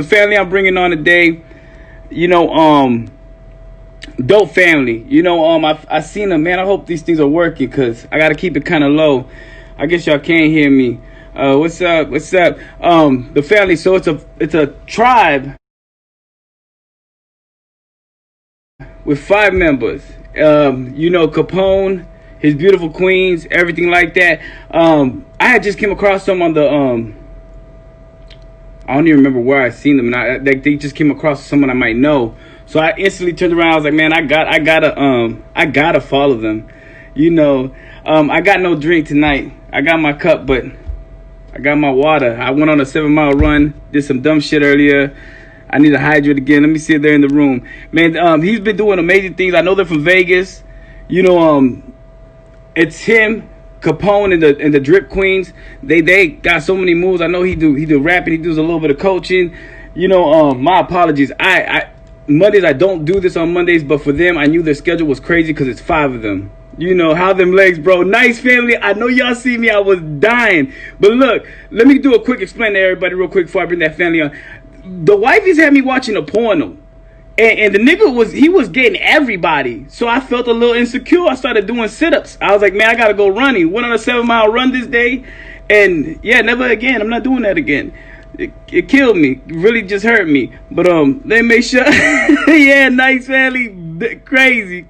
The family I'm bringing on today, you know, dope family. You know, I seen them, man. I hope these things are working because I gotta keep it kind of low. I guess y'all can't hear me. What's up? What's up? The family. So it's a tribe with 5 members. You know, Capone, his beautiful queens, everything like that. I had just came across them on the I don't even remember where I seen them, and they just came across someone I might know. So I instantly turned around. I was like, man, I gotta follow them. You know, I got no drink tonight. I got my cup, but I got my water. I went on a 7-mile run, did some dumb shit earlier. I need to hydrate again. Let me see if they're in the room, man. He's been doing amazing things. I know they're from Vegas. You know, it's him, Capone, and the Drip Queens. They got so many moves. I know he do rapping. He does a little bit of coaching. You know, my apologies. I Mondays I don't do this on Mondays, but for them I knew their schedule was crazy because it's 5 of them. You know how them legs, bro. Nice family. I know y'all see me. I was dying, but look, let me do a quick explain to everybody real quick before I bring that family on. The wifeys had me watching a porno. And the nigga was getting everybody. So I felt a little insecure. I started doing sit-ups. I was like, man, I gotta go running. Went on a 7-mile run this day. And yeah, never again. I'm not doing that again. It killed me. It really just hurt me. But they make sure yeah, nice family. Crazy.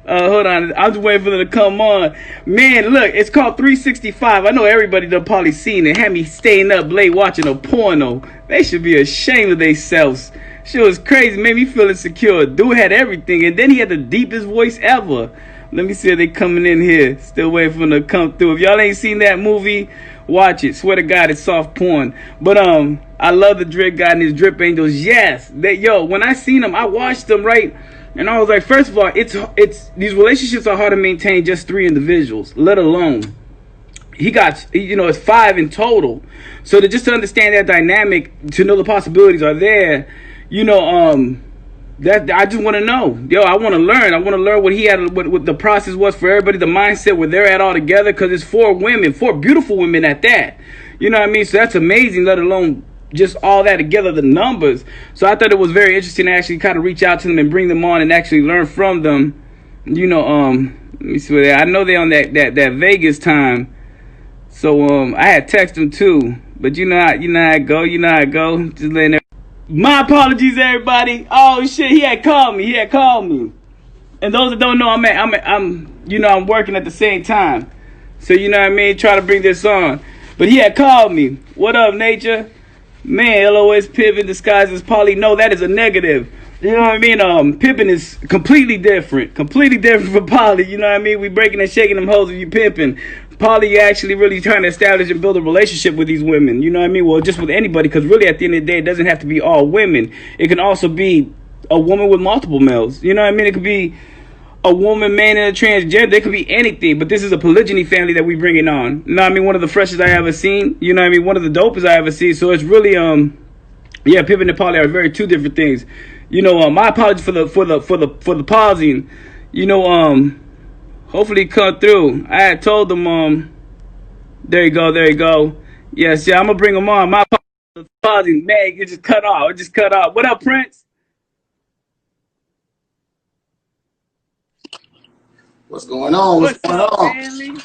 Hold on. I'm just waiting for them to come on. Man, look, it's called 365. I know everybody done probably seen it. Had me staying up late watching a porno. They should be ashamed of themselves. Shit was crazy, made me feel insecure. Dude had everything, and then he had the deepest voice ever. Let me see if they coming in here. Still waiting for them to come through. If y'all ain't seen that movie, watch it. Swear to God, it's soft porn. But I love the Drip God and his Drip Angels. Yes, when I seen them, I watched them, right, and I was like, first of all, it's these relationships are hard to maintain just 3 individuals, let alone. He got, you know, it's 5 in total. So to understand that dynamic, to know the possibilities are there. You know, that I just want to know. I want to learn. I want to learn what he had, what the process was for everybody, the mindset where they're at all together. Because it's 4 women, 4 beautiful women at that. You know what I mean? So that's amazing. Let alone just all that together, the numbers. So I thought it was very interesting to actually kind of reach out to them and bring them on and actually learn from them. You know, let me see what they. I know they're on that Vegas time. So I had texted them too. But you know how I go. You know how I go. Just letting them. My apologies, everybody. Oh shit, he had called me. And those that don't know, I'm working at the same time. So you know what I mean. Try to bring this on, but he had called me. What up, nature? Man, LOS Pippin disguised as Polly. No, that is a negative. You know what I mean? Pippin is completely different from Polly. You know what I mean? We breaking and shaking them hoes if you pimping. Polly, you actually really trying to establish and build a relationship with these women. You know what I mean? Well, just with anybody, because really at the end of the day, it doesn't have to be all women. It can also be a woman with multiple males. You know what I mean? It could be a woman, man, and a transgender. It could be anything. But this is a polygyny family that we bringing on. You know what I mean? One of the freshest I ever seen. You know what I mean? One of the dopest I ever seen. So it's really yeah, Pippin and Polly are very 2 different things. You know, my apologies for the pausing. You know, hopefully come through. I had told them, there you go. Yes, yeah, I'm gonna bring them on. My apologies, man, it just cut off. What up, Prince? What's going on? What's up, family?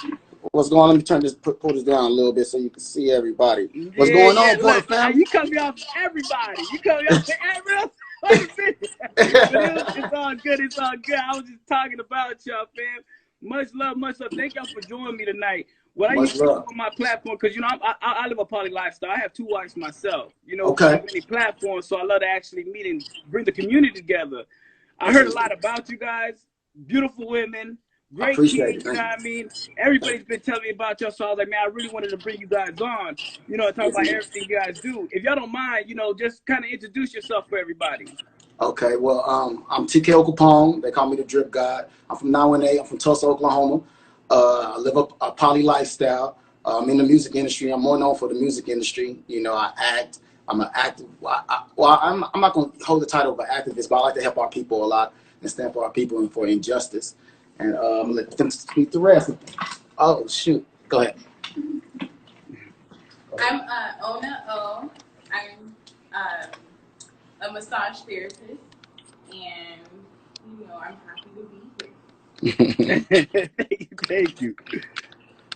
What's going on? Let me turn this, pull this down a little bit so you can see everybody. What's Yeah, going yeah, on, Portah look, Family? you cut me off everybody. You cut me off everybody. But it's all good. I was just talking about y'all, fam. Much love. Thank y'all for joining me tonight. What I used to do on my platform, because you know I live a poly lifestyle. I have 2 wives myself. You know, Okay. have many platforms, so I love to actually meet and bring the community together. I heard a lot about you guys. Beautiful women, great kids. You know what I mean? Everybody's been telling me about y'all, so I was like, man, I really wanted to bring you guys on. You know, and talk about everything you guys do. If y'all don't mind, you know, just kind of introduce yourself for everybody. Okay, well, I'm TKO Capone. They call me the Drip God. I'm from 918. I'm from Tulsa, Oklahoma. I live a poly lifestyle. I'm in the music industry. I'm more known for the music industry. You know, I act. I'm an active. I'm not going to hold the title of an activist, but I like to help our people a lot and stand for our people and for injustice. And let them speak the rest. Oh, shoot. Go ahead. I'm Ona O. I'm a massage therapist, and I'm happy to be here. Thank you.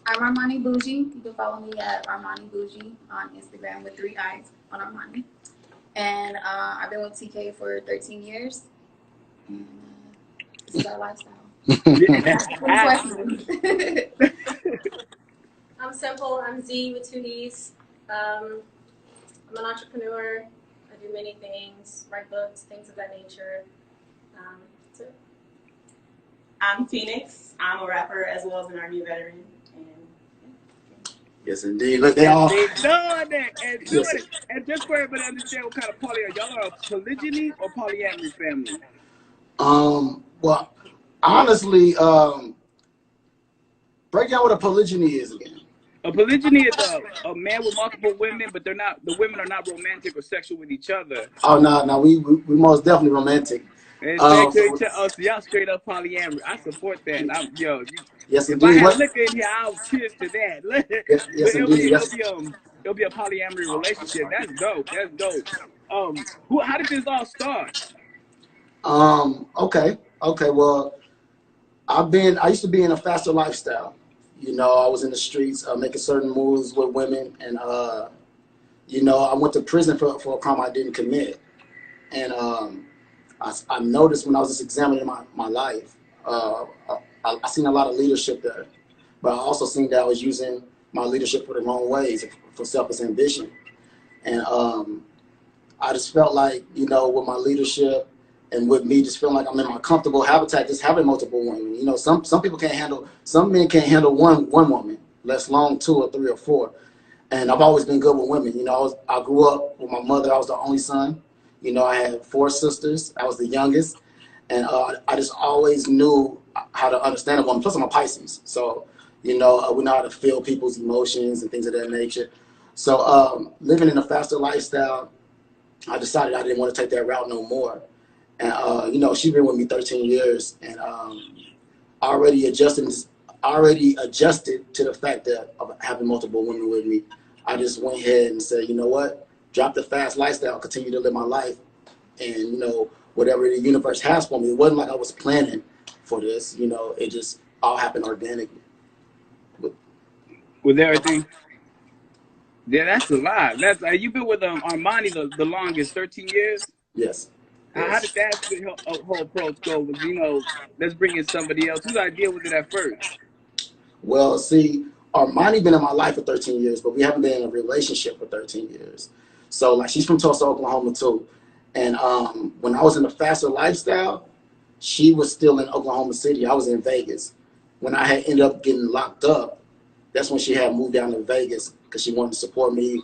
I'm Armani Bougie. You can follow me at Armani Bougie on Instagram with 3 eyes on Armani. And I've been with TK for 13 years. And this is our lifestyle. I'm Simple. I'm Z with 2 Ds. I'm an entrepreneur. I do many things, write books, things of that nature. That's it. I'm Phoenix. I'm a rapper as well as an Army veteran. Yes, indeed. Look, they all doing that and doing it. And just for everybody to understand what kind of poly are y'all, are a polygyny or polyamory family? Well, honestly, break down what a polygyny is again. A polygyny is a man with multiple women, but the women are not romantic or sexual with each other. Oh no, we most definitely romantic. So y'all straight up polyamory. I support that. Yes, if I indeed. had liquor in here, I'll cheers to that. Yes, indeed. It'll be a polyamory relationship. That's dope. That's dope. How did this all start? Okay. Well, I used to be in a faster lifestyle. I was in the streets making certain moves with women, and I went to prison for a crime I didn't commit. And I noticed when I was just examining my life, I seen a lot of leadership there, but I also seen that I was using my leadership for the wrong ways, for selfish ambition. And I just felt like, with my leadership and with me just feeling like I'm in my comfortable habitat, just having multiple women. Some people can't handle, some men can't handle one woman, let alone 2 or 3 or 4. And I've always been good with women. I grew up with my mother. I was the only son. I had 4 sisters. I was the youngest. And I just always knew how to understand a woman. Plus, I'm a Pisces. So, we know how to feel people's emotions and things of that nature. So living in a faster lifestyle, I decided I didn't want to take that route no more. And, she's been with me 13 years and already adjusted to the fact that of having multiple women with me. I just went ahead and said, you know what? Drop the fast lifestyle, continue to live my life. And, whatever the universe has for me, it wasn't like I was planning for this. It just all happened organically. With everything? Yeah, that's a lot. You've been with Armani the longest, 13 years? Yes. How did that whole approach go? Was, let's bring in somebody else. Whose idea was it at first? Well, see, Armani been in my life for 13 years, but we haven't been in a relationship for 13 years. So, like, she's from Tulsa, Oklahoma, too. And when I was in a faster lifestyle, she was still in Oklahoma City. I was in Vegas. When I had ended up getting locked up, that's when she had moved down to Vegas because she wanted to support me.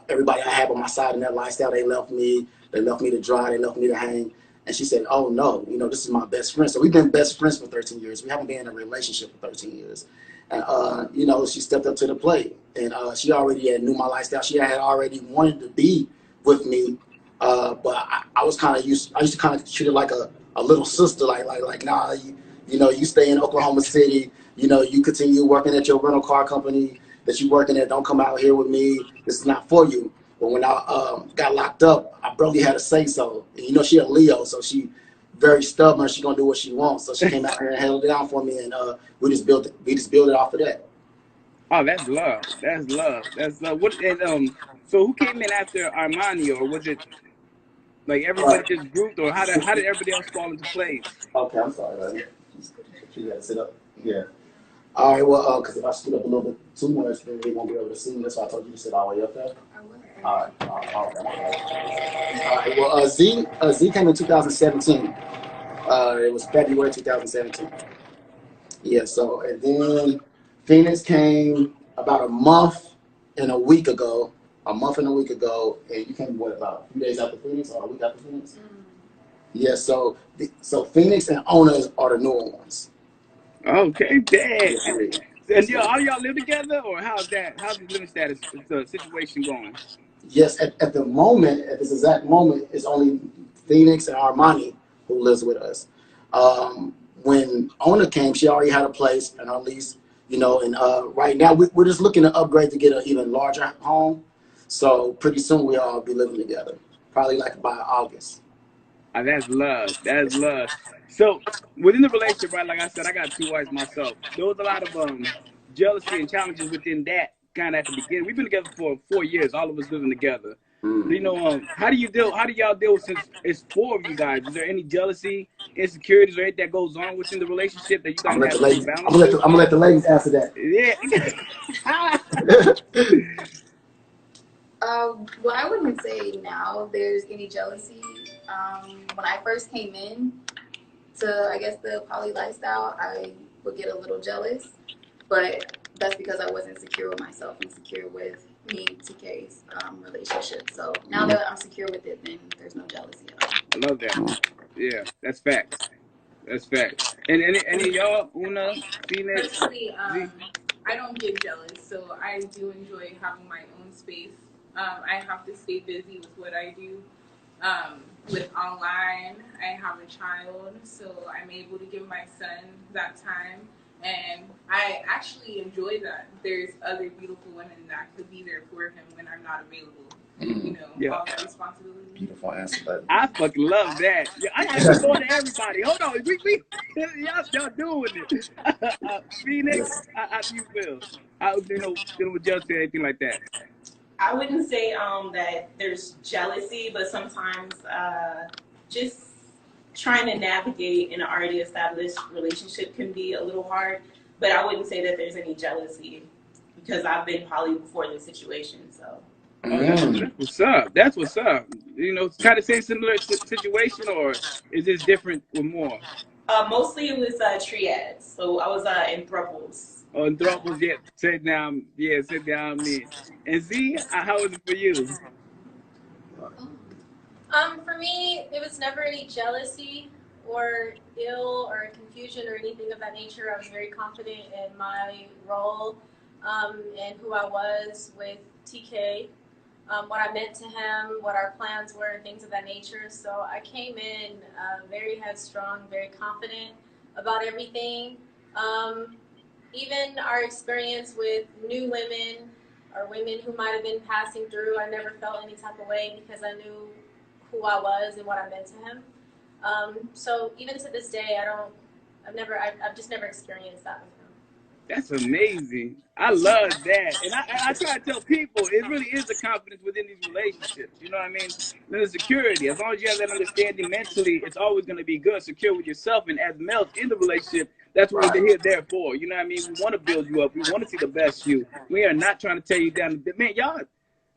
Everybody I had on my side in that lifestyle, they left me. They left me to dry. They left me to hang. And she said, oh, no, this is my best friend. So we've been best friends for 13 years. We haven't been in a relationship for 13 years. And, she stepped up to the plate. And she already had knew my lifestyle. She had already wanted to be with me. But I was kind of used to kind of treat her like a little sister, like nah, you stay in Oklahoma City, you continue working at your rental car company that you working at. Don't come out here with me. This is not for you. But when I got locked up, I barely had to say so. And, she a Leo, so she very stubborn. She gonna do what she wants. So she came out here and held it down for me, and we just built it off of that. Oh, that's love. That's love. That's love. So who came in after Armani, or was it like everybody just grouped, or how did everybody else fall into place? Okay, I'm sorry, buddy. You gotta sit up. Yeah. All right. Well, because if I stood up a little bit too much, then they won't be able to see me. That's why I told you to sit all the way up there. All right. All right. Well, Z came in 2017. It was February 2017. Yeah. So, and then Phoenix came about a month and a week ago. And you came about a few days after Phoenix or a week after Phoenix? Mm-hmm. Yeah. So Phoenix and Owners are the newer ones. Okay, dang. And all y'all live together, or how's the living status, the situation going? Yes, at this exact moment, it's only Phoenix and Armani who lives with us. When Owner came, she already had a place and her lease, and right now we're just looking to upgrade to get an even larger home. So pretty soon we'll all be living together. Probably like by August. That's love. That's love. So within the relationship, right? Like I said, I got two wives myself. There was a lot of jealousy and challenges within that kind of at the beginning. We've been together for 4 years, all of us living together. So, Mm. how do you deal? How do y'all deal since it's four of you guys? Is there any jealousy, insecurities, or anything that goes on within the relationship that you I'm guys gonna let have the to bring ladies. balance to? I'm gonna let the ladies answer that. Yeah. Well, I wouldn't say now there's any jealousy. When I first came in to, I guess, the poly lifestyle, I would get a little jealous, but that's because I wasn't secure with myself and secure with me and TK's relationship. So now that I'm secure with it, then there's no jealousy at all. I love that. Yeah, that's facts. That's facts. And any of y'all, Una, Phoenix, Personally, Z? I don't get jealous, so I do enjoy having my own space. I have to stay busy with what I do. With online, I have a child, so I'm able to give my son that time, and I actually enjoy that. There's other beautiful women that could be there for him when I'm not available. Yeah. All that responsibility. Beautiful answer, baby. I fucking love that. Yeah, I gotta keep going to everybody. Hold on, we y'all doing it. Phoenix, Yes. how do you feel? How dealing with jealousy or anything like that? I wouldn't say that there's jealousy, but sometimes just trying to navigate an already established relationship can be a little hard. But I wouldn't say that there's any jealousy because I've been poly before this situation. So Oh, that's what's up. That's what's up. It's kind of same similar situation, or is this different with more? mostly it was triads. So I was in thruples. Oh, and thruples, yeah, sit down, me. And Z, how was it for you? For me, it was never any jealousy or ill or confusion or anything of that nature. I was very confident in my role and who I was with TK, what I meant to him, what our plans were, things of that nature. So I came in very headstrong, very confident about everything. Even our experience with new women or women who might have been passing through, I never felt any type of way because I knew who I was and what I meant to him. So even to this day, I've just never experienced that with him. That's amazing. I love that. And I try to tell people it really is the confidence within these relationships. You know what I mean? And the security. As long as you have that understanding mentally, it's always going to be good, secure with yourself. And as males in the relationship, that's what Right. we're here there for. You know what I mean? We want to build you up. We want to see the best you. We are not trying to tear you down. Man, y'all,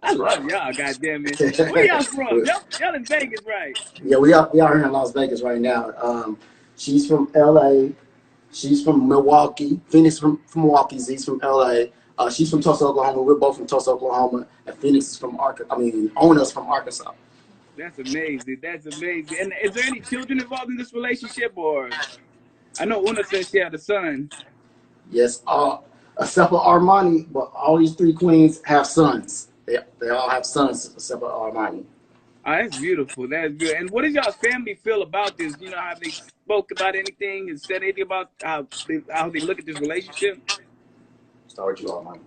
I That's love right. y'all, goddamn it. Where y'all from? Y'all in Vegas, right? Yeah, we are here in Las Vegas right now. She's from LA. She's from Milwaukee. Phoenix from Milwaukee. Z's from LA. She's from Tulsa, Oklahoma. We're both from Tulsa, Oklahoma. And Phoenix is from Arkansas. Ona's from Arkansas. That's amazing. That's amazing. And is there any children involved in this relationship, or I know Una says she had a son. Yes, except for Armani, but all these three queens have sons. They all have sons except for Armani. Oh, that's beautiful. That's beautiful. And what does y'all's family feel about this? Have they spoke about anything and said anything about how they look at this relationship? Start with you, Armani.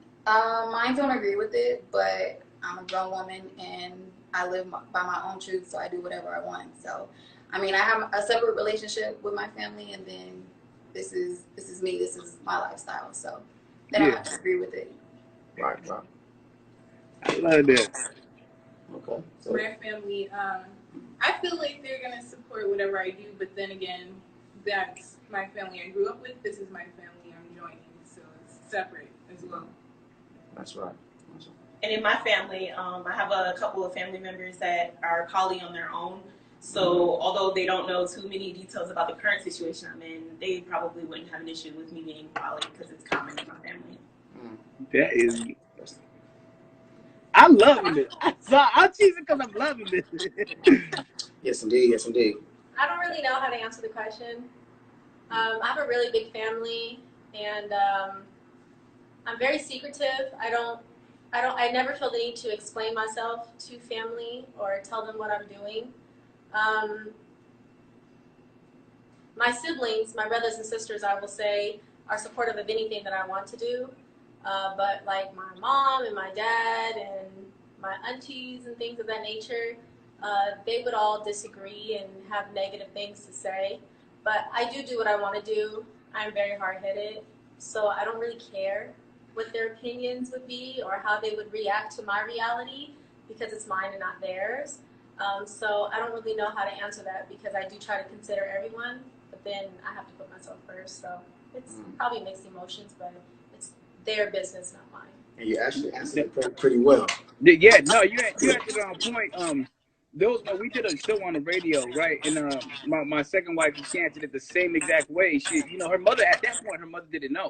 Mine don't agree with it, but I'm a grown woman and I live by my own truth, so I do whatever I want. So, I have a separate relationship with my family, and then this is me. This is my lifestyle. So they don't have to agree with it. Right. I love that. Okay. So, My family, I feel like they're gonna support whatever I do, but then again, that's my family I grew up with. This is my family I'm joining, so it's separate as well. that's right. And in my family, I have a couple of family members that are poly on their own. So although they don't know too many details about the current situation I'm in, they probably wouldn't have an issue with me being poly because it's common in my family. That is. I'm loving it. I'm cheesing because I'm loving this. Yes, indeed. Yes, indeed. I don't really know how to answer the question. I have a really big family, and I'm very secretive. I never feel the need to explain myself to family or tell them what I'm doing. My siblings, my brothers and sisters, I will say, are supportive of anything that I want to do. But like my mom and my dad and my aunties and things of that nature, they would all disagree and have negative things to say. But I do what I want to do. I'm very hard-headed, so I don't really care what their opinions would be or how they would react to my reality because it's mine and not theirs. So I don't really know how to answer that because I do try to consider everyone, but then I have to put myself first. So it's probably mixed emotions, but it's their business, not mine. And you actually answered it pretty well. Yeah, no, you answered it on point. Those we did a show on the radio, right? And my second wife, she answered it the same exact way. She, her mother at that point, her mother didn't know.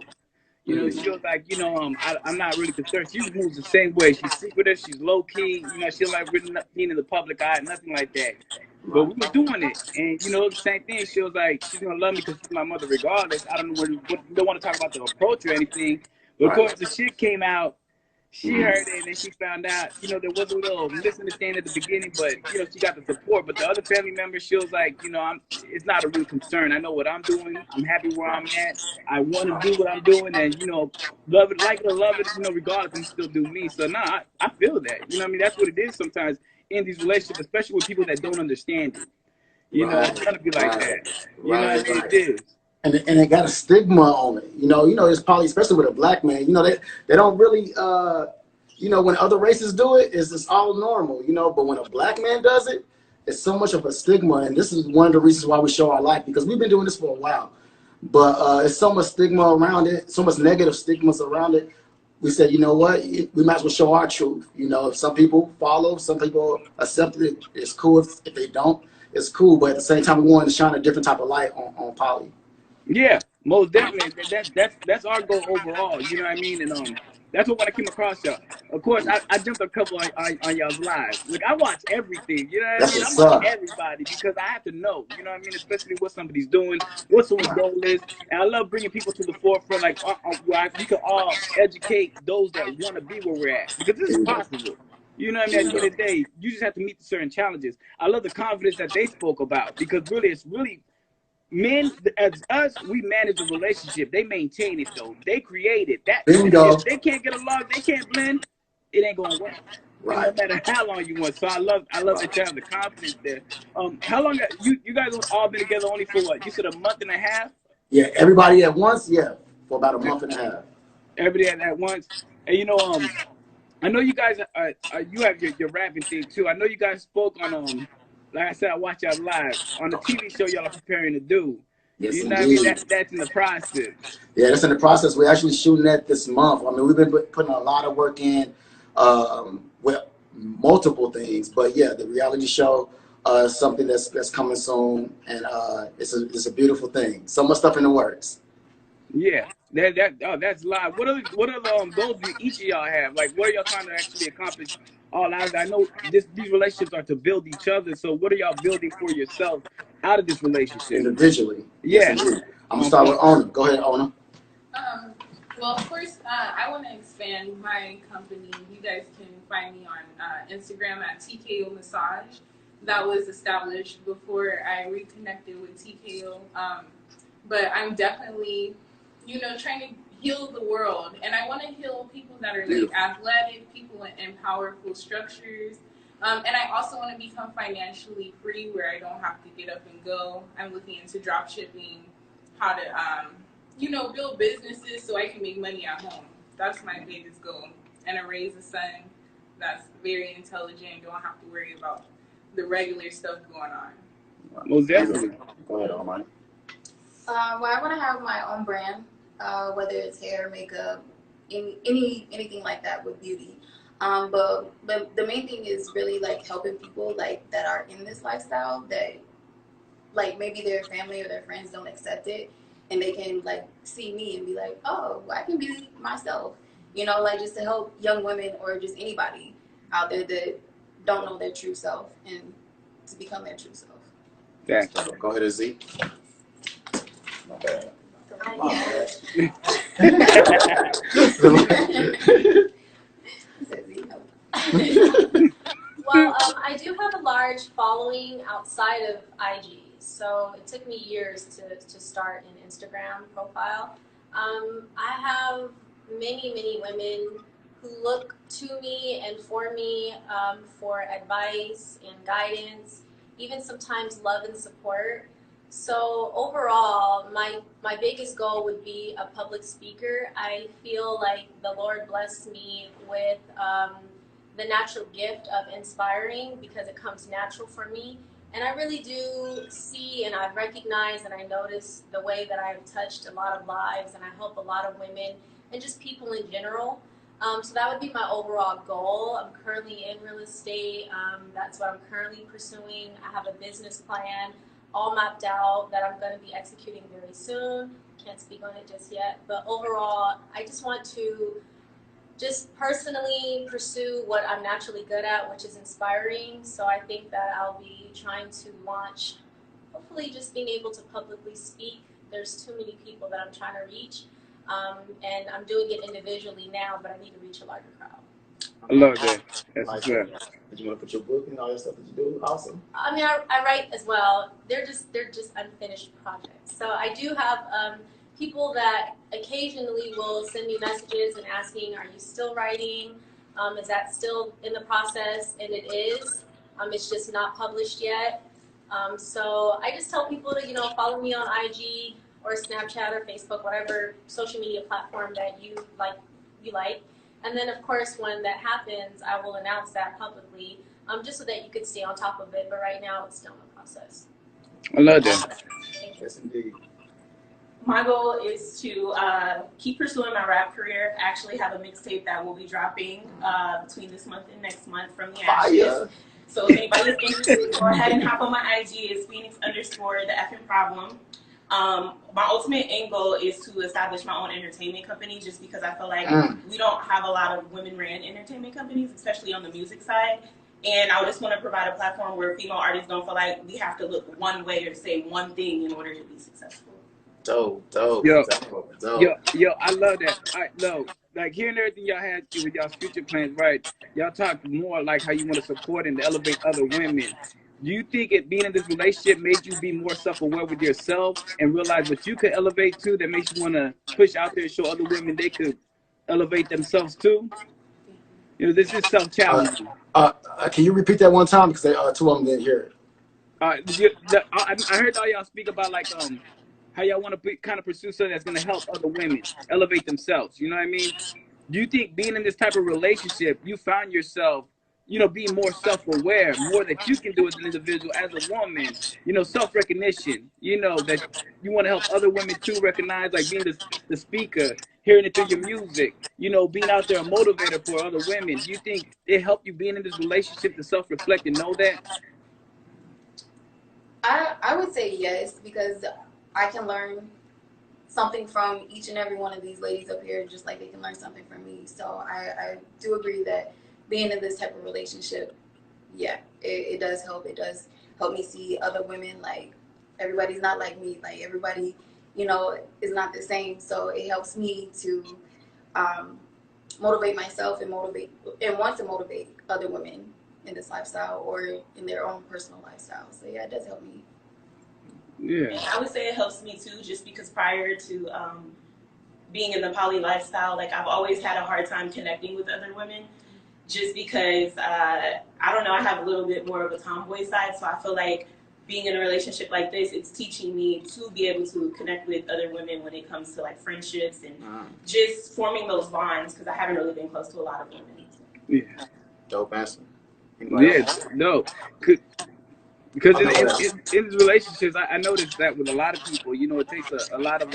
She was like, I'm not really concerned. She moves the same way. She's secretive. She's low key. She don't like being in the public eye, nothing like that. But we was doing it, and the same thing. She was like, she's gonna love me because she's my mother, regardless. I don't know don't want to talk about the approach or anything. But of course, the shit came out. She heard it and then she found out, there was a little misunderstanding at the beginning, but she got the support. But the other family members, she was like, it's not a real concern. I know what I'm doing. I'm happy where I'm at. I want to do what I'm doing, and love it, like it or love it, regardless, I'm still do me. So I feel that. What I mean? That's what it is sometimes in these relationships, especially with people that don't understand it. It's gonna be like that. What I mean? It is. And it got a stigma on it. It's probably, especially with a black man, they don't really, when other races do it, it's all normal, but when a black man does it, it's so much of a stigma. And this is one of the reasons why we show our light, because we've been doing this for a while. But it's so much stigma around it, so much negative stigmas around it. We said, you know what, we might as well show our truth. If some people follow, some people accept it, it's cool. If they don't, it's cool. But at the same time, we wanted to shine a different type of light on poly. Yeah, most definitely. That's our goal overall. You know what I mean? And that's what when I came across y'all. Of course, I jumped a couple on y'all's live. Like I watch everything. You know what I That's mean? I what's watch up. everybody because I have to know. You know what I mean? Especially what somebody's doing, what someone's goal is, and I love bringing people to the forefront. Like where we can all educate those that want to be where we're at because this is possible. You know what I mean? At the end of the day, you just have to meet the certain challenges. I love the confidence that they spoke about because it's really men as us, we manage the relationship. They maintain it though. They create it. That Bingo. if they can't get along, they can't blend, it ain't gonna work. And no Right. matter how long you want. So I love that you have the confidence there. How long you guys have all been together only for what? You said a month and a half? Yeah, everybody at once, yeah, for about a month and a half. Everybody at once. And I know you guys you have your rapping thing too. I know you guys spoke on like I said, I watch y'all live on the TV show y'all are preparing to do. Yes, You know what I mean? indeed. That's in the process. Yeah, that's in the process. We're actually shooting that this month. I mean, we've been putting a lot of work in with multiple things. But yeah, the reality show is something that's coming soon, and it's a beautiful thing. So much stuff in the works. Yeah, that's live. What are the goals do each of y'all have? Like, what are y'all trying to actually accomplish? All out of that? I know these relationships are to build each other. So, what are y'all building for yourself out of this relationship? Individually. Yes, Yeah, indeed. I'm gonna start with Ona. Go ahead, Ona. Well, of course, I want to expand my company. You guys can find me on Instagram at TKO Massage. That was established before I reconnected with TKO. But I'm definitely, trying to heal the world. And I want to heal people that are like athletic, people in powerful structures. And I also want to become financially free where I don't have to get up and go. I'm looking into drop shipping, how to, build businesses so I can make money at home. That's my biggest goal. And to raise a son that's very intelligent, don't have to worry about the regular stuff going on. most definitely. Go ahead, Omar. Well, I want to have my own brand, whether it's hair, makeup, anything like that with beauty. But the main thing is really like helping people like that are in this lifestyle that like maybe their family or their friends don't accept it, and they can like see me and be like, oh, I can be myself. Like just to help young women or just anybody out there that don't know their true self and to become their true self. Exactly. Go ahead, Z. My bad. Well, I do have a large following outside of IG, so it took me years to start an Instagram profile. I have many women who look to me and for me for advice and guidance, even sometimes love and support. So overall, my biggest goal would be a public speaker. I feel like the Lord blessed me with the natural gift of inspiring because it comes natural for me. And I really do see and I recognize and I notice the way that I've touched a lot of lives and I help a lot of women and just people in general. So that would be my overall goal. I'm currently in real estate. That's what I'm currently pursuing. I have a business plan all mapped out that I'm going to be executing very soon. Can't speak on it just yet. But overall, I just want to just personally pursue what I'm naturally good at, which is inspiring. So I think that I'll be trying to launch, hopefully just being able to publicly speak. There's too many people that I'm trying to reach. And I'm doing it individually now, but I need to reach a larger crowd. I love that. That's Like, what's up. did you want to put your book and all that stuff that you do? Awesome. I mean, I write as well. They're just unfinished projects. So I do have people that occasionally will send me messages and asking, "Are you still writing? Is that still in the process?" And it is. It's just not published yet. So I just tell people to follow me on IG or Snapchat or Facebook, whatever social media platform that you like. And then, of course, when that happens, I will announce that publicly, just so that you could stay on top of it. But right now, it's still in the process. I love that. Thank you. Yes, indeed. My goal is to keep pursuing my rap career. I actually have a mixtape that will be dropping between this month and next month from the Ashes. Fire. So if anybody's interested, go ahead and hop on my IG. It's Phoenix_the effing problem. My ultimate end goal is to establish my own entertainment company, just because I feel like we don't have a lot of women-ran entertainment companies, especially on the music side. And I just want to provide a platform where female artists don't feel like we have to look one way or say one thing in order to be successful. Dope. Yo, I love that. Like hearing everything y'all had with y'all's future plans, right? Y'all talk more like how you want to support and elevate other women. Do you think being in this relationship made you be more self-aware with yourself and realize what you could elevate to that makes you want to push out there and show other women they could elevate themselves too? This is self-challenging. Can you repeat that one time? Because two of them didn't hear it. I heard all y'all speak about like how y'all want to kind of pursue something that's going to help other women elevate themselves. You know what I mean? Do you think being in this type of relationship, you found yourself, being more self-aware, more that you can do as an individual, as a woman, self-recognition, that you want to help other women too recognize, like being the speaker, hearing it through your music, being out there a motivator for other women. Do you think it helped you being in this relationship to self-reflect and know that? I would say yes, because I can learn something from each and every one of these ladies up here, just like they can learn something from me. So I do agree that being in this type of relationship, yeah, it does help. It does help me see other women. Like, everybody's not like me. Like, everybody, is not the same. So it helps me to motivate myself and want to motivate other women in this lifestyle or in their own personal lifestyle. So yeah, it does help me. Yeah. And I would say it helps me too, just because prior to being in the poly lifestyle, like I've always had a hard time connecting with other women, just because I don't know, I have a little bit more of a tomboy side, so I feel like being in a relationship like this, it's teaching me to be able to connect with other women when it comes to like friendships and just forming those bonds, because I haven't really been close to a lot of women. Yeah. Dope answer. Yeah, no. Because in these relationships, I noticed that with a lot of people, it takes a lot of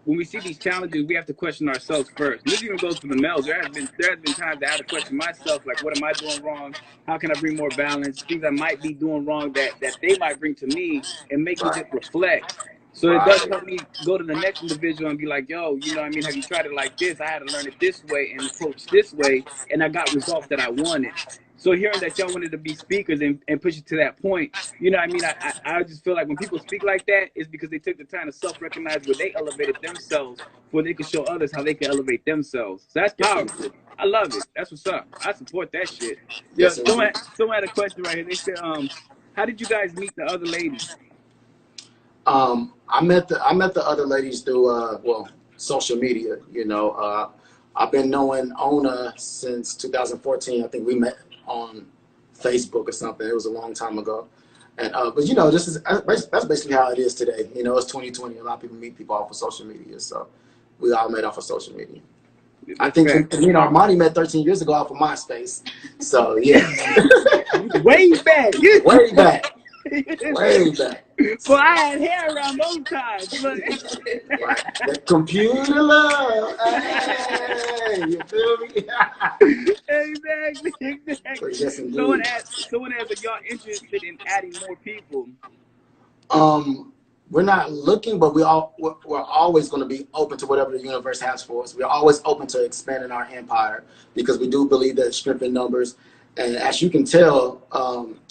when we see these challenges, we have to question ourselves first. And this even goes for the males. There has been times that I had to question myself, like, what am I doing wrong? How can I bring more balance? Things I might be doing wrong that they might bring to me and make me just reflect. So it does help me go to the next individual and be like, yo, have you tried it like this? I had to learn it this way and approach this way, and I got results that I wanted. So hearing that y'all wanted to be speakers and push it to that point, I just feel like when people speak like that, it's because they took the time to self-recognize where they elevated themselves, where they can show others how they can elevate themselves. So that's powerful. I love it. That's what's up. I support that shit. Yeah, someone had a question right here. They said, how did you guys meet the other ladies? I met the other ladies through social media. I've been knowing Ona since 2014. I think we met on Facebook or something. It was a long time ago. And but you know, that's basically how it is today. You know, it's 2020. A lot of people meet people off of social media, so we all met off of social media. I think me and Armani met 13 years ago off of MySpace. So yeah, way back, way back, way back. Well, I had hair around those times. Look. Right. The computer love. Hey, you feel me? Exactly. Yes, Someone asked if y'all interested in adding more people. We're not looking, but we're always going to be open to whatever the universe has for us. We're always open to expanding our empire because we do believe that strength in numbers. And as you can tell,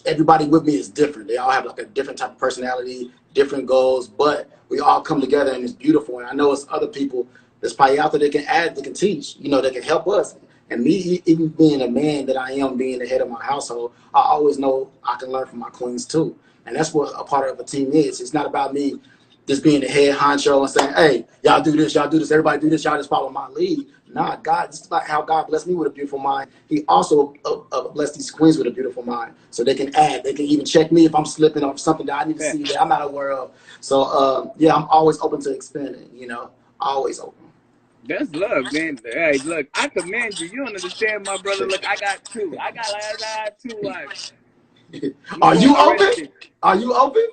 everybody with me is different. They all have like a different type of personality, different goals, but we all come together and it's beautiful. And I know it's other people that's probably out there that can add, that can teach, you know, that can help us. And me, even being a man that I am, being the head of my household, I always know I can learn from my queens too. And that's what a part of a team is. It's not about me just being the head honcho and saying, hey, y'all do this, everybody do this, y'all just follow my lead. Nah, God, this is like how God blessed me with a beautiful mind. He also blessed these queens with a beautiful mind. So they can add, they can even check me if I'm slipping on something that I need to see that I'm not aware of. So, yeah, I'm always open to expanding, you know, always open. That's love, man. Hey, look, I commend you. You don't understand, my brother. Look, I got two. I got two wives. Are you open? Are you open?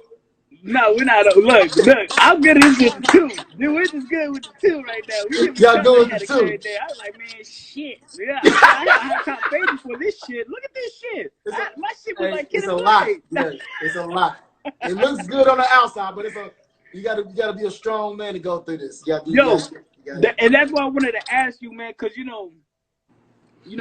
No, we're not. Look, I'm good with the two. Dude, we're just good with the two right now. We give y'all good with the two. Every day. I was like, man, shit. Yeah, I had a high top baby for this shit. Look at this shit. My shit was like it's a lot. Yeah, it's a lot. It looks good on the outside, but you gotta be a strong man to go through this. And that's why I wanted to ask you, man, because you know,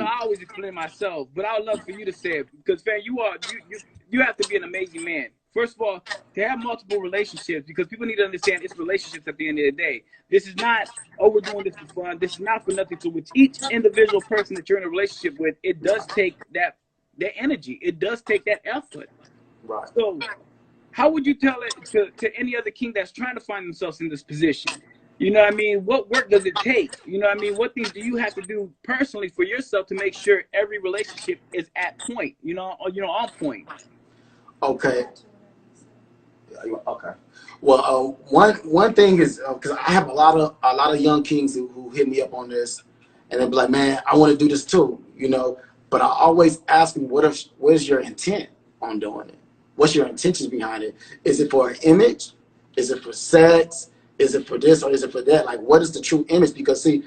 I always explain myself, but I would love for you to say it because, fam, you have to be an amazing man. First of all, to have multiple relationships, because people need to understand it's relationships at the end of the day. This is not, oh, we're doing this for fun. This is not for nothing. So with each individual person that you're in a relationship with, it does take that energy. It does take that effort. Right. So how would you tell it to any other king that's trying to find themselves in this position? You know what I mean? What work does it take? You know what I mean? What things do you have to do personally for yourself to make sure every relationship is at point, on point? Okay. Okay. Well, one thing is because I have a lot of young kings who hit me up on this, and they're like, man, I want to do this too, you know. But I always ask them, what is your intent on doing it? What's your intentions behind it? Is it for an image? Is it for sex? Is it for this or is it for that? Like, what is the true image? Because see,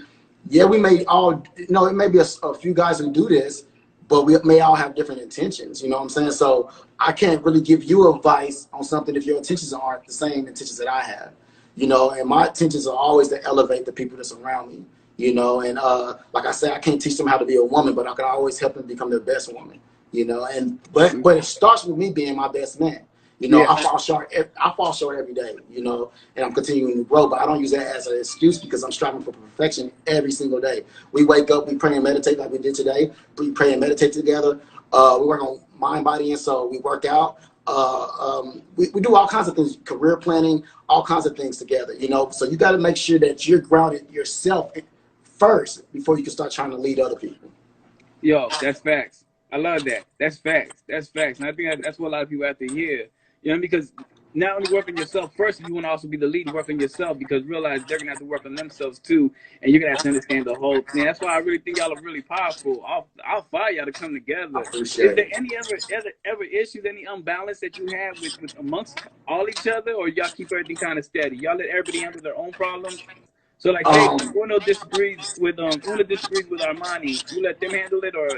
yeah, we may all, it may be a few guys who do this, but we may all have different intentions. You know what I'm saying? So I can't really give you advice on something if your intentions aren't the same intentions that I have. You know, and my intentions are always to elevate the people that's around me. You know, and like I said, I can't teach them how to be a woman, but I can always help them become their best woman. You know, and but it starts with me being my best man. You know, I fall short every day, you know, and I'm continuing to grow, but I don't use that as an excuse because I'm striving for perfection every single day. We wake up, we pray and meditate like we did today. We pray and meditate together. We work on mind, body, and soul. We work out. We do all kinds of things, career planning, all kinds of things together, you know. So you got to make sure that you're grounded yourself first before you can start trying to lead other people. Yo, that's facts. I love that. That's facts. That's facts. And I think that's what a lot of people have to hear. You know, because not only work on yourself first, you want to also be the lead and work on yourself because realize they're going to have to work on themselves too. And you're going to have to understand the whole thing. That's why I really think y'all are really powerful. I'll fire y'all to come together. Is there any ever issues, any unbalance that you have with amongst all each other, or y'all keep everything kind of steady? Y'all let everybody handle their own problems? So like say Uno disagrees with Armani, you let them handle it, or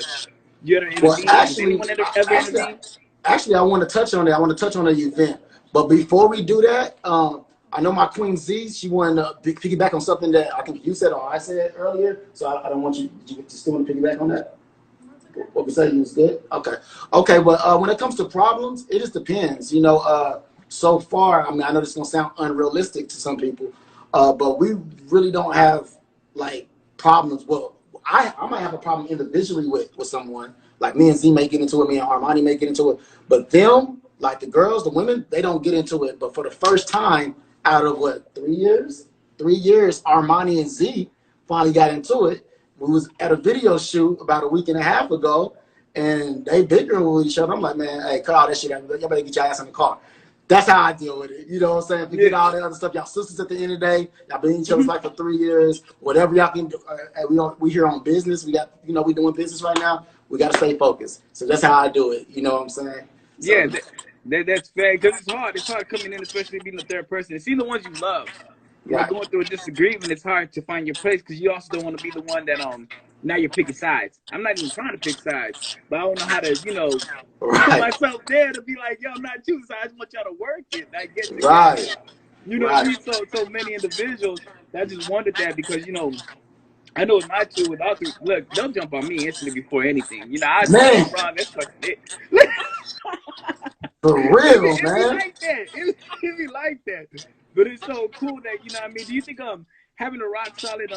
you ever intervene? Well, actually, I want to touch on that. I want to touch on the event. But before we do that, I know my Queen Z, she wanted to piggyback on something that I think you said or I said earlier. So I don't want you to still want to piggyback on that. What we said, you was good? Okay, but when it comes to problems, it just depends. You know, so far, I mean, I know this is going to sound unrealistic to some people, but we really don't have, like, problems. Well, I might have a problem individually with someone. Like me and Z may get into it, me and Armani may get into it. But them, like the girls, the women, they don't get into it. But for the first time out of, 3 years? 3 years, Armani and Z finally got into it. we was at a video shoot about a week and a half ago, and they bickering with each other. I'm like, man, hey, cut all that shit out. Y'all better get your ass in the car. That's how I deal with it. You know what I'm saying? Forget all that other stuff. Y'all sisters at the end of the day. Y'all been in each other's life for 3 years. Whatever y'all can do. We here on business. We got, we doing business right now. We got to stay focused. So that's how I do it. You know what I'm saying? Yeah, So, that's fair, because it's hard. It's hard coming in, especially being the third person. And seeing the ones you love, right. going through a disagreement, it's hard to find your place, because you also don't want to be the one that now you're picking sides. I'm not even trying to pick sides, but I don't know how to put Right. myself there to be like, yo, I'm not choosing sides. I just want y'all to work it, like get together. Right. You know what I Right. mean? So many individuals that just wanted that, because I know with my two, with all three, look, they'll jump on me instantly before anything. I say, Man, hey, Ron, let's question it. for It be, real, it be man. like that. It be like that. But it's so cool that, what I mean. Do you think having a rock solid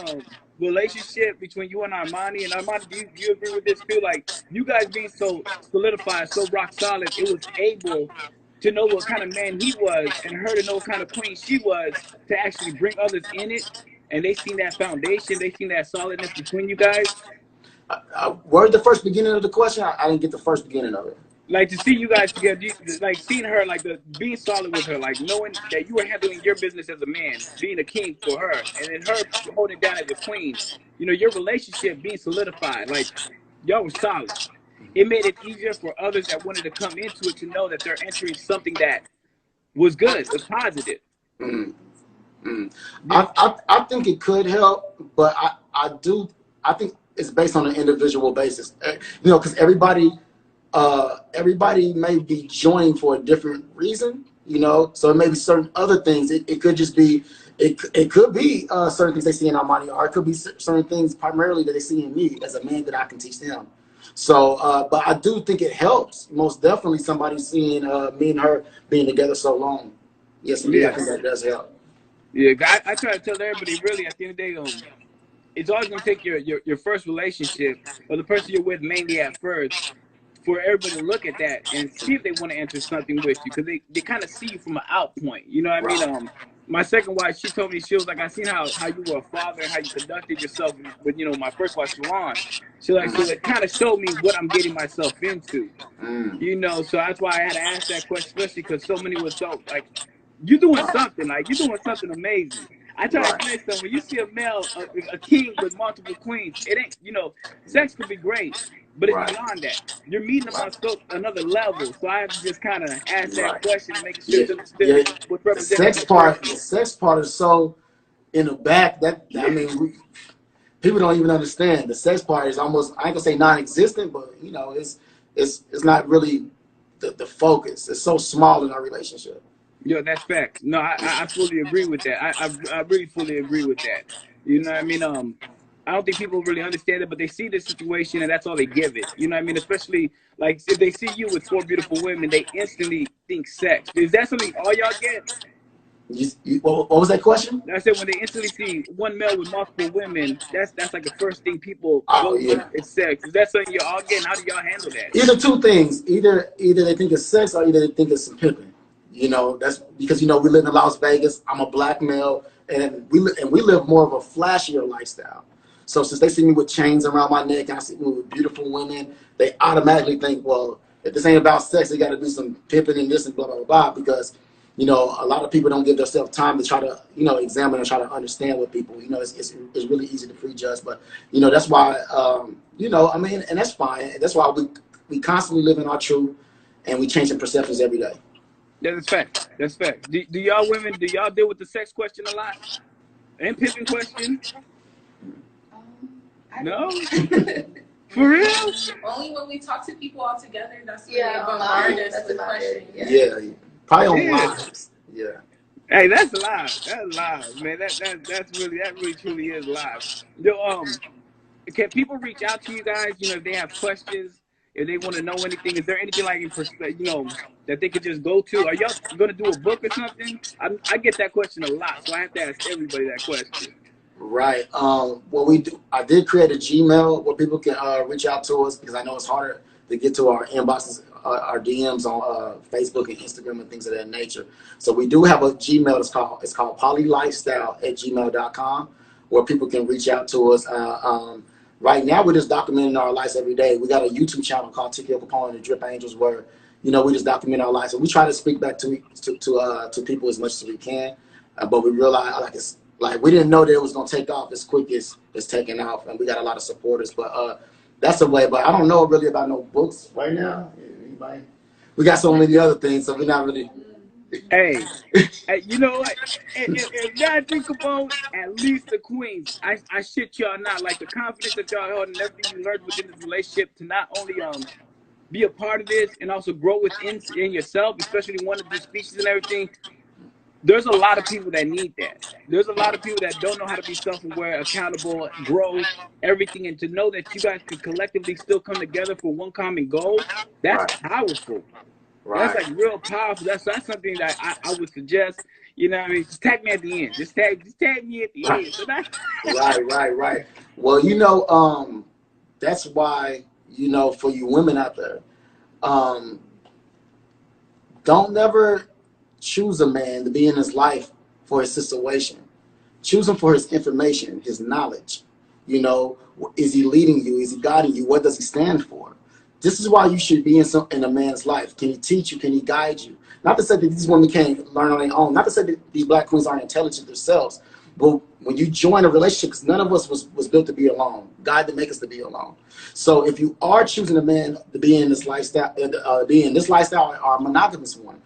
relationship between you and Armani, do you agree with this? Feel like you guys being so solidified, so rock solid, it was able to know what kind of man he was, and her to know what kind of queen she was, to actually bring others in it, and they seen that foundation, they seen that solidness between you guys. Where's the first beginning of the question? I didn't get the first beginning of it. Like, to see you guys together, like seeing her, like being solid with her, like knowing that you were handling your business as a man, being a king for her, and then her holding it down as a queen. Your relationship being solidified, like y'all were solid. It made it easier for others that wanted to come into it to know that they're entering something that was good, was positive. Mm. Mm. You, I think it could help, but I think it's based on an individual basis. Because everybody may be joining for a different reason. So it may be certain other things. It could just be it could be certain things they see in Armani, or it could be certain things primarily that they see in me as a man that I can teach them. So, but I do think it helps. Most definitely, somebody seeing me and her being together so long. Yes, indeed, I yeah, think that does help. yeah. I try to tell everybody, really, at the end of the day, it's always gonna take your first relationship, or the person you're with mainly at first, for everybody to look at that and see if they want to enter something with you, because they kind of see you from an out point. You know what I mean? Right. My second wife, she told me, she was like, I seen how you were a father and how you conducted yourself with my first wife, Shalon. She like, so Mm. it kind of showed me what I'm getting myself into. Mm. So that's why I had to ask that question, especially because so many was so like, you doing something, like you doing something amazing. I try to Right. explain something. When you see a male, a king with multiple queens, it ain't, sex could be great, but it's Right. beyond that. You're meeting them on another level. So I have to just kind of ask that Right. question and making sure Yeah. it's understood Yeah. what's represented in the person. The sex part is so in the back that I mean, people don't even understand. The sex part is almost, I ain't gonna say non-existent, but it's not really the focus. It's so small in our relationship. Yo, that's facts. No, I fully agree with that. I really fully agree with that. You know what I mean? I don't think people really understand it, but they see the situation and that's all they give it. You know what I mean? Especially like if they see you with four beautiful women, they instantly think sex. Is that something all y'all get? What was that question? I said when they instantly see one male with multiple women, that's like the first thing people Oh go to. yeah. It's sex. Is that something you're all getting? How do y'all handle that? Either two things. Either they think it's sex, or either they think it's some pimping. That's because we live in Las Vegas. I'm a black male, and we live more of a flashier lifestyle. So since they see me with chains around my neck and I see me with beautiful women, they automatically think, well, if this ain't about sex, they got to do some pimping and this and blah blah blah. Because a lot of people don't give themselves time to try to examine and try to understand what people. It's really easy to prejudge, but that's why I mean, and that's fine. That's why we constantly live in our truth, and we changing perceptions every day. Yeah, that's facts. That's facts. Do y'all women, do y'all deal with the sex question a lot? And pimping question? I No? don't. For real? Only when we talk to people all together, that's when Yeah, they online, bombard us that's with about it. questions. Yeah, probably on Yeah. lives. Yeah. Hey, that's live. That's live, man. That really truly is live. Yo, can people reach out to you guys? If they have questions, if they want to know anything, is there anything like in perspective, that they could just go to? Are y'all gonna do a book or something? I get that question a lot, so I have to ask everybody that question. Right. What we do, I did create a Gmail where people can reach out to us, because I know it's harder to get to our inboxes, our DMs on Facebook and Instagram and things of that nature. So we do have a Gmail. It's called polylifestyle@gmail.com, where people can reach out to us. right now we're just documenting our lives every day. We got a YouTube channel called TKO Capone and the Drip Angels where, you know, we just document our lives. And we try to speak back to people as much as we can. But we realize, like, it's like we didn't know that it was going to take off as quick as it's taking off. And we got a lot of supporters. But that's a way. But I don't know really about no books right now. Anybody? We got so many other things, so we're not really. Hey, you know what? If not think about at least the queens, I shit y'all not. Like the confidence that y'all held and everything you learned within this relationship to not only be a part of this and also grow within in yourself, especially one of the species and everything. There's a lot of people that need that. There's a lot of people that don't know how to be self-aware, accountable, grow, everything, and to know that you guys could collectively still come together for one common goal. That's Right. powerful. That's Right. like real powerful. That's something that I would suggest. You know what I mean? Just tag me at the end. Just tag me at the end. So that's Right. Well, you know, that's why, you know, for you women out there, don't never choose a man to be in his life for his situation. Choose him for his information, his knowledge. You know, is he leading you? Is he guiding you? What does he stand for? This is why you should be in a man's life. Can he teach you? Can he guide you? Not to say that these women can't learn on their own. Not to say that these black queens aren't intelligent themselves. But when you join a relationship, because none of us was built to be alone. God didn't make us to be alone. So if you are choosing a man to be in this lifestyle, or a monogamous one,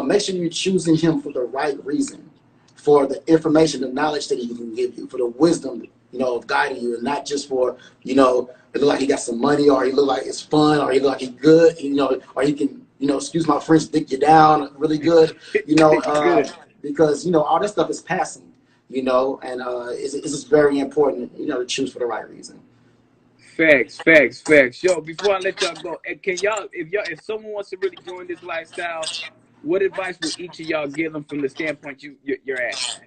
make sure you're choosing him for the right reason, for the information, the knowledge that he can give you, for the wisdom, you know, of guiding you, and not just for, you know, it look like he got some money, or he look like it's fun, or he look like he good, you know, or he can, you know, excuse my French, dick you down really good, you know, good. because, you know, all that stuff is passing, you know, and it's just very important, you know, to choose for the right reason. Facts. Yo, before I let y'all go, can y'all, if someone wants to really join this lifestyle, what advice would each of y'all give them from the standpoint you're at?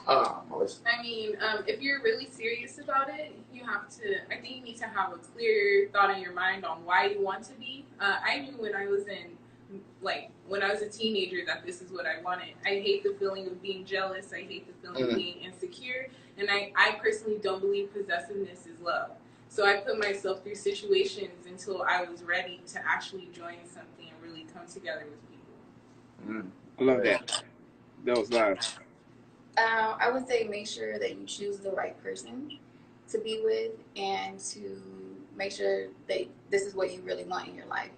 I mean, if you're really serious about it, you have to. I think you need to have a clear thought in your mind on why you want to be. I knew when I was when I was a teenager that this is what I wanted. I hate the feeling of being jealous. I hate the feeling of being insecure, and I personally don't believe possessiveness is love. So I put myself through situations until I was ready to actually join something and really come together with people. I love that. That was live. I would say make sure that you choose the right person to be with and to make sure that this is what you really want in your life.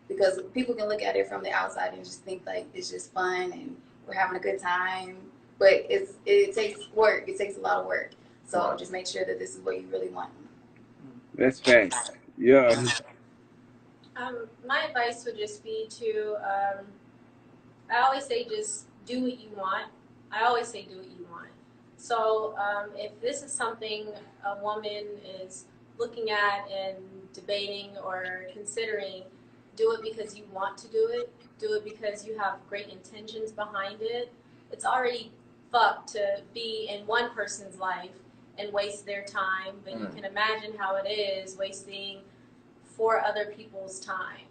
Because people can look at it from the outside and just think like it's just fun and we're having a good time. But it takes work. It takes a lot of work. So just make sure that this is what you really want. That's facts. Yeah. My advice would just be to, I always say just do what you want. I always say do what you want. So if this is something a woman is looking at and debating or considering, do it because you want to do it. Do it because you have great intentions behind it. It's already fucked to be in one person's life and waste their time, but you can imagine how it is wasting 4 other people's time.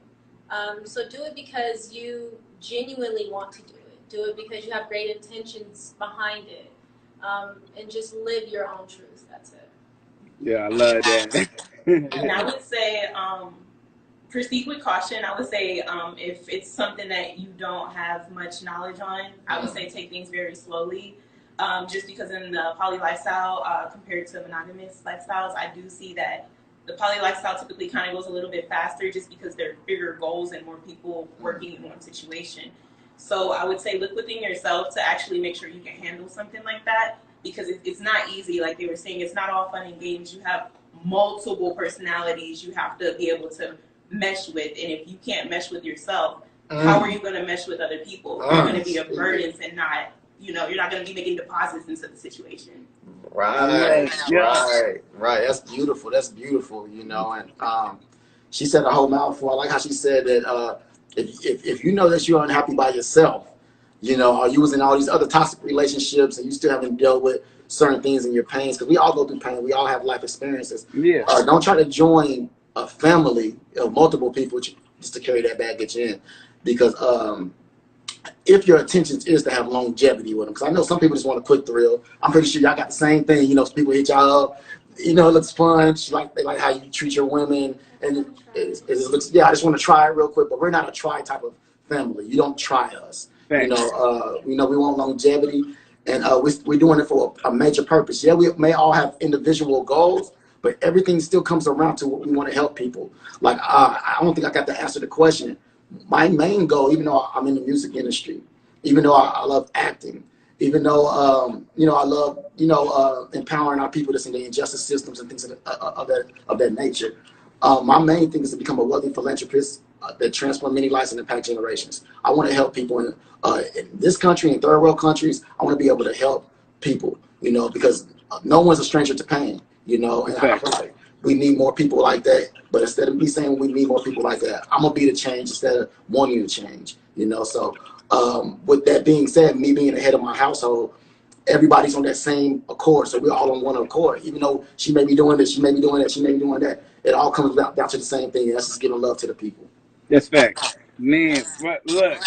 So do it because you genuinely want to do it. Do it because you have great intentions behind it, and just live your own truth. That's it. Yeah, I love that. And I would say proceed with caution. I would say if it's something that you don't have much knowledge on, I would say take things very slowly. Just because in the poly lifestyle compared to monogamous lifestyles, I do see that the poly lifestyle typically kind of goes a little bit faster just because there are bigger goals and more people working in one situation. So I would say look within yourself to actually make sure you can handle something like that, because it's not easy. Like they were saying, it's not all fun and games. You have multiple personalities you have to be able to mesh with. And if you can't mesh with yourself, how are you going to mesh with other people? You're going to be a burden and not, you know, you're not going to be making deposits into the situation. Right. That's beautiful, you know. And she said a whole mouthful. I like how she said that if you know that you're unhappy by yourself, you know, or you was in all these other toxic relationships and you still haven't dealt with certain things in your pains, because we all go through pain, we all have life experiences. Yeah. Don't try to join a family of multiple people just to carry that baggage in, because if your intentions is to have longevity with them, because I know some people just want a quick thrill. I'm pretty sure y'all got the same thing. You know, some people hit y'all up, You know, it looks fun. They like how you treat your women, and it looks. Yeah, I just want to try it real quick, but we're not a try type of family. You don't try us. Thanks. We want longevity, and we're doing it for a major purpose. Yeah, we may all have individual goals, but everything still comes around to what we want to help people. Like I don't think I got to answer the question. My main goal, even though I'm in the music industry, even though I love acting, even though I love empowering our people that's in the injustice systems and things of that nature. My main thing is to become a wealthy philanthropist that transform many lives and impact generations. I want to help people in this country and third world countries. I want to be able to help people, because no one's a stranger to pain, and I feel like we need more people like that. But instead of me saying we need more people like that, I'm gonna be the change instead of wanting to change. So with that being said, me being the head of my household, everybody's on that same accord. So we're all on one accord. Even though she may be doing this, she may be doing that, she may be doing that. It all comes down to the same thing. And that's just giving love to the people. That's facts. Man, look,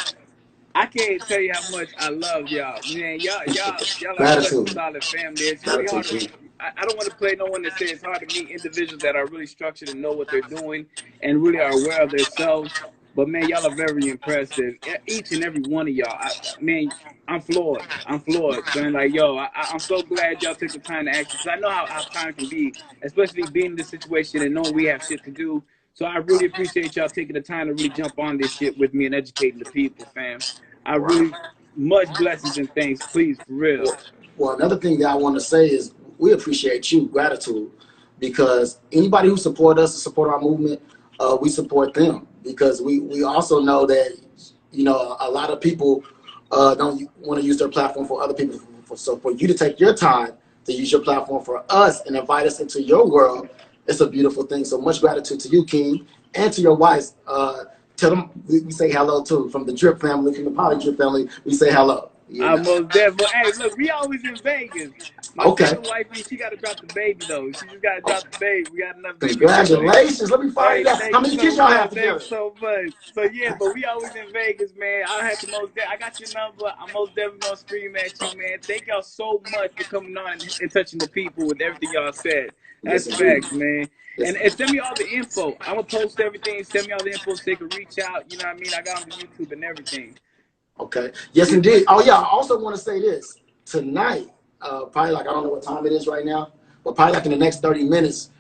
I can't tell you how much I love y'all. Man, y'all are such a Gratitude. solid family. It's really Gratitude, hard to. King. I don't want to play no one that says it's hard to meet individuals that are really structured and know what they're doing and really are aware of themselves. But man, y'all are very impressive. Each and every one of y'all. Man, I'm floored. I'm floored, son. Like, yo, I'm so glad y'all took the time to ask me, because I know how time can be, especially being in this situation and knowing we have shit to do. So I really appreciate y'all taking the time to really jump on this shit with me and educating the people, fam. I Wow. really, much blessings and thanks, please, for real. Well, another thing that I want to say is we appreciate you, gratitude, because anybody who support us and support our movement, we support them, because we also know that a lot of people don't want to use their platform for other people. So for you to take your time to use your platform for us and invite us into your world, it's a beautiful thing. So much gratitude to you, King, and to your wives. Tell them we say hello too, from the Drip family, from the Poly Drip family. We say hello. I most definitely. Hey, look, we always in Vegas. My Okay. second wifey, she got to drop the baby though. She just got to drop the baby. We got enough baby boys. Congratulations. Let me find Hey, out. thank How you many so kids y'all have much. Thank together? you so much. So yeah, but we always in Vegas, man. I had to I got your number. I'm most definitely gonna scream at you, man. Thank y'all so much for coming on and touching the people with everything y'all said. Yes, That's indeed. facts, man. Yes. And send me all the info. I'm gonna post everything. Send me all the info so they can reach out. You know what I mean? I got on the YouTube and everything. Okay. Yes, Yeah. indeed. Oh, yeah. I also want to say this. Tonight, probably like, I don't know what time it is right now, but probably like in the next 30 minutes,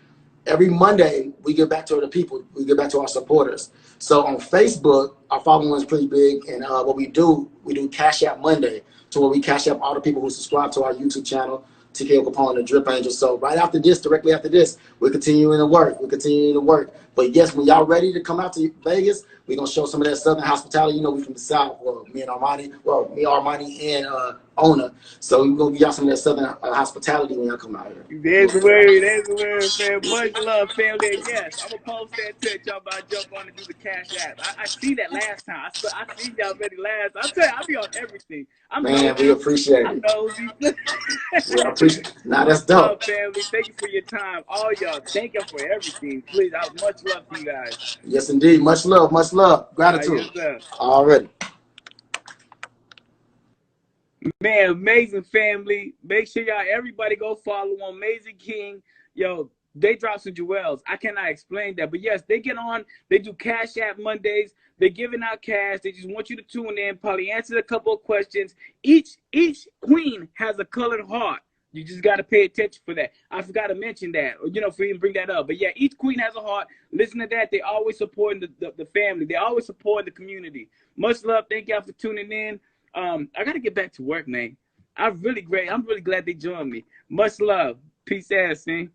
every Monday, we get back to the people. We get back to our supporters. So on Facebook, our following is pretty big. And what we do Cash App Monday, to where we cash out all the people who subscribe to our YouTube channel, TKO Capone, the Drip Angel. So right after this, directly after this, we're continuing to work. We're continuing to work. But yes, when y'all ready to come out to Vegas, we're going to show some of that Southern hospitality. We from the South. Well, me, Armani, and Ona. So we're going to give y'all some of that Southern hospitality when y'all come out here. There's the word, fam. Much love, family. And yes, I'm gonna post that to y'all about jump on and do the Cash App. I see that last time. I seen y'all ready last. I tell you, I be on everything. I'm Man, we nosy. appreciate I'm it. nosy. We appreciate it. Nah, that's Much love, dope. family. Thank you for your time. All y'all, thank you for everything. Please, much love to you guys. Yes, indeed. Much love. Much love. Yes, Gratitude. sir. Already. Man, amazing family. Make sure y'all, everybody go follow on Amazing King. Yo, they drop some jewels. I cannot explain that. But yes, they get on, they do Cash App Mondays. They're giving out cash. They just want you to tune in, probably answer a couple of questions. Each queen has a colored heart. You just got to pay attention for that. I forgot to mention that, for you to bring that up. But yeah, each queen has a heart. Listen to that. They always supporting the family. They always support the community. Much love. Thank y'all for tuning in. I gotta get back to work, man. I'm really glad they joined me. Much love. Peace ass, man.